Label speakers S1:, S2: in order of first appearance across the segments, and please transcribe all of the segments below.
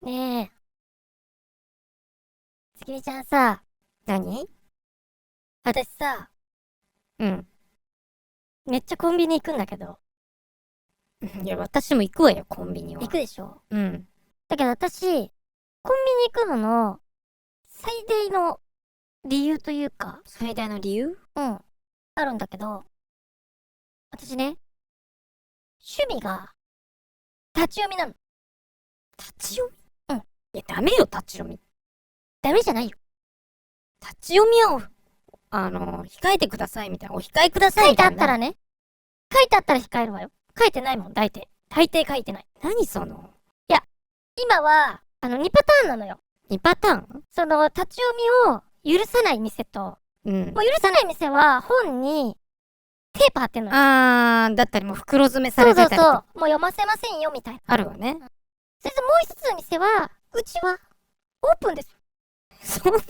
S1: ねえ、つきみちゃんさ、
S2: 何？
S1: 私さ、
S2: うん。
S1: めっちゃコンビニ行くんだけど、
S2: いや、私も行くわよ、コンビニは。
S1: 行くでしょ？
S2: うん。
S1: だけど私、コンビニ行くのの最大の理由というか、
S2: 最大の理由？
S1: あるんだけど、私ね、趣味が立ち読みなの。
S2: 立ち読み？
S1: うん。
S2: いや、ダメよ、立ち読み。
S1: ダメじゃないよ。
S2: 立ち読みは、控えてください、みたいな。お控えください、
S1: 書いてあ
S2: みたいな。
S1: ったらね、書いてあったら控えるわよ。書いてないもん、大抵。大抵書いてない。
S2: 何その、
S1: 今は、2パターンなのよ。
S2: 2パターン？
S1: 立ち読みを許さない店と、
S2: うん。
S1: もう許さない店は本にテープ貼ってんのよ。
S2: だったりもう袋詰めさ
S1: そうそうそう。
S2: れてたりとか。
S1: もう読ませませんよ、みたいな。
S2: あるわね。
S1: それともう一つの店は、うちは、オープンです。
S2: そんなこ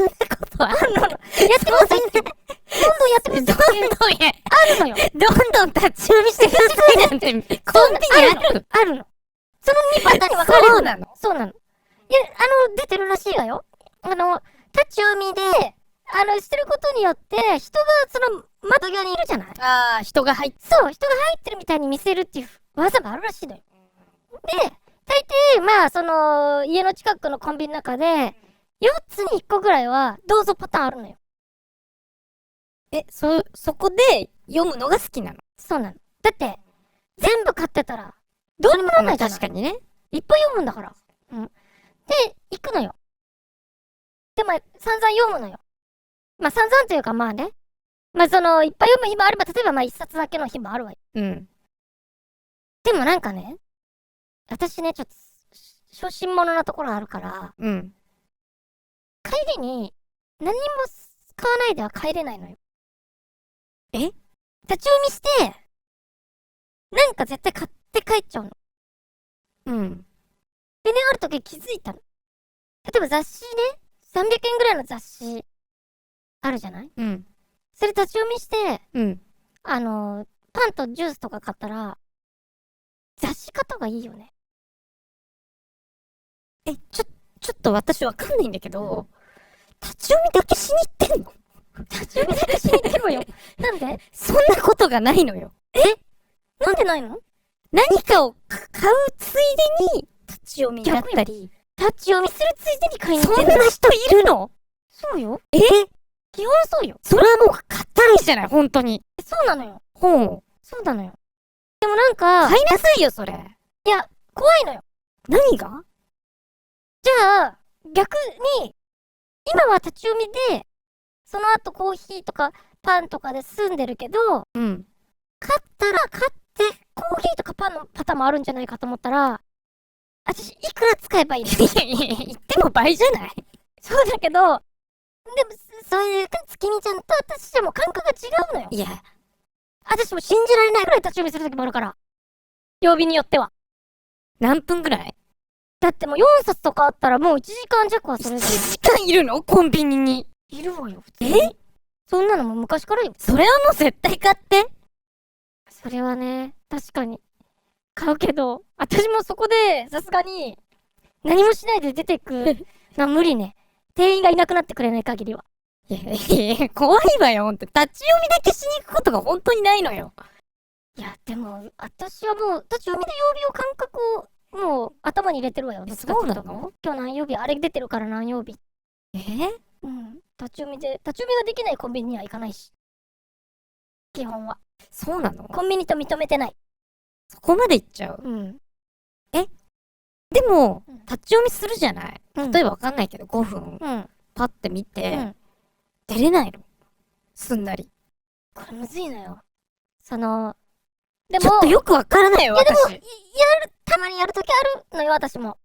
S2: とあるの？
S1: やってますどんどんやってます
S2: どんどんや、
S1: あるのよ。
S2: どんどん立ち読みしてくださいなんて、コンビニある？
S1: あるの。その2パターンに分かれるの。
S2: そうなの？
S1: そうなの。いや、出てるらしいわよ。立ち読みで、してることによって、人が窓際にいるじゃない？
S2: 人が入って。
S1: そう、人が入ってるみたいに見せるっていう技があるらしいのよ。で、大抵、家の近くのコンビニの中で、4つに1個ぐらいは、どうぞパターンあるのよ。
S2: そこで読むのが好きなの？
S1: そうなの。だって、全部買ってたら、どうにもなんないじゃない。
S2: 確かにね。
S1: いっぱい読むんだから。うん。で、行くのよ。で、散々読むのよ。散々というかまあね。いっぱい読む日もあれば、例えば一冊だけの日もあるわよ。
S2: うん。
S1: でもなんかね、私ね、ちょっと、小心者なところあるから、
S2: うん。
S1: 帰りに、何も買わないでは帰れないのよ。
S2: え？
S1: 立ち読みして、なんか絶対買って帰っちゃうの。
S2: うん。
S1: でね、ある時気づいたの。例えば雑誌ね、300円ぐらいの雑誌、あるじゃない？
S2: うん。
S1: それ立ち読みして、
S2: うん。
S1: パンとジュースとか買ったら、雑誌買った方がいいよね。
S2: え、ちょっと私わかんないんだけど、立ち読みだけしに行ってんの？
S1: 立ち読みだけしに行ってるわよ。なんで？
S2: そんなことがないのよ。
S1: なんでないの？
S2: 何かを買うついでに、立ち読みだったり。
S1: 立ち読みするついでに買いに行っ
S2: そ
S1: てるの。
S2: んな人いるの？
S1: そうよ。
S2: え？
S1: 基本そうよ。
S2: それはもう買ったらいいじゃない、本当に。
S1: そうなのよ。
S2: ほう。
S1: そうなのよ。でもなんか、
S2: 買いなさいよ、それ。
S1: いや、怖いのよ。
S2: 何が？
S1: じゃあ、逆に、今は立ち読みで、その後コーヒーとかパンとかで済んでるけど、
S2: うん。
S1: 買ったら買って、コーヒーとかパンのパターンもあるんじゃないかと思ったら、私、いくら使えばいいの？
S2: いやいやいや、言っても倍じゃない？
S1: そうだけど、でも、そういう、月見ちゃんと私でも感覚が違うのよ。
S2: いや、
S1: 私も信じられないぐらい立ち読みする時もあるから。曜日によっては。
S2: 何分ぐらい？
S1: だってもう4冊とかあったらもう1時間弱はそれで。
S2: 1時間いるの？コンビニに。
S1: いるわよ、普通に。そんなのも昔からよ。
S2: それはもう絶対買って。
S1: それはね、確かに。買うけど、私もそこで、さすがに、何もしないで出てく無理ね。店員がいなくなってくれない限りは。
S2: いやいや、怖いわよ、ほんと。立ち読みだけしに行くことが本当にないのよ。
S1: いや、でも、私はもう、立ち読みで曜日を感覚を、もう、頭に入れてるわよ。どっちかっていうと
S2: そうなの？
S1: 今日何曜日あれ出てるから何曜日。
S2: え？
S1: うん。立ち読みができないコンビニには行かないし。基本は。
S2: そうなの？
S1: コンビニと認めてない。
S2: そこまで行っちゃう？
S1: うん。
S2: でも
S1: うん、
S2: 立ち読みするじゃない？
S1: うん
S2: 例えばわかんないけど、5分、
S1: うん。
S2: パッて見
S1: う
S2: て、
S1: ん。
S2: 出れないの？すんなり。
S1: これむずいのよ。でも、
S2: ちょっとよくわからないよ、
S1: いやでも、
S2: 私。
S1: たまにやるときあるのよ、私も。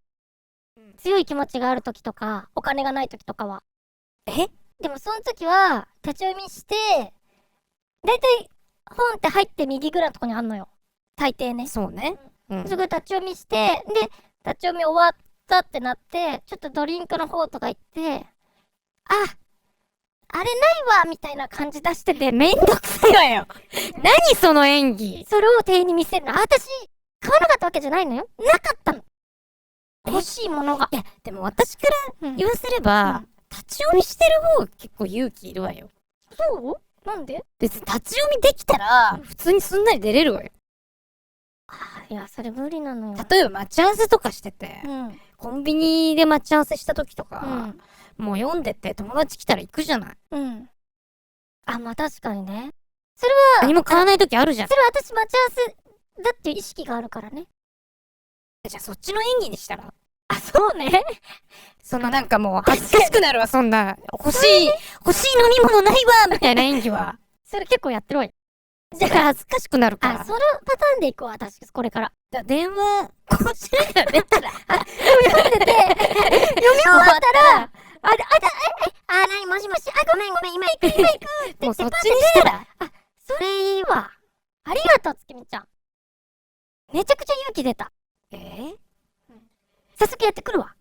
S1: 強い気持ちがあるときとか、お金がないときとかは。
S2: え？
S1: でもその時は、立ち読みして、だいたい本って入って右ぐらいのとこにあんのよ。大抵ね。
S2: そうね。うん。
S1: すぐ立ち読みして、で、立ち読み終わったってなって、ちょっとドリンクの方とか行って、あ、あれないわみたいな感じ出してて、
S2: めんどくさいわよ。何その演技。
S1: それを店員に見せるの。私、買わなかったわけじゃないのよ。なかったの。欲しいものが。
S2: いや、でも私から
S1: うん
S2: 言わせれば、立ち読みしてる方が結構勇気いるわよ。
S1: そうなんで？
S2: 別に立ち読みできたら、普通にすんなり出れるわよ。
S1: いや、それ無理なのよ。
S2: 例えば待ち合わせとかしてて、
S1: うん。
S2: コンビニで待ち合わせした時と
S1: う
S2: か、
S1: ん。
S2: もう読んでて友達来たら行くじゃない。
S1: うん。まあ確かにね。
S2: 何も買わない時あるじゃん。
S1: それは私待ち合わせだっていう意識があるからね。
S2: じゃあそっちの演技にしたら。
S1: そうね。
S2: そのなんかもう恥ずかしくなるわ、そんな。欲しい飲み物ないわみたいな演技は。
S1: それ結構やってるわよ。
S2: だから恥ずかしくなるから。
S1: そのパターンでいこう、私、これから。
S2: 電話、こうしながら出たら。
S1: 読んでて、読み終わったら、もしもし、ごめん、今行くって
S2: もうそっちにしたら。
S1: それいいわ。ありがとう、つきみちゃん。めちゃくちゃ勇気出た。早速やってくるわ。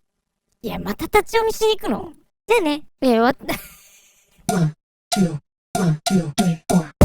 S2: いや、また立ち読みしに行くの？
S1: じゃあね。
S2: いや、
S3: 1, 2, 1, 2, 3, 4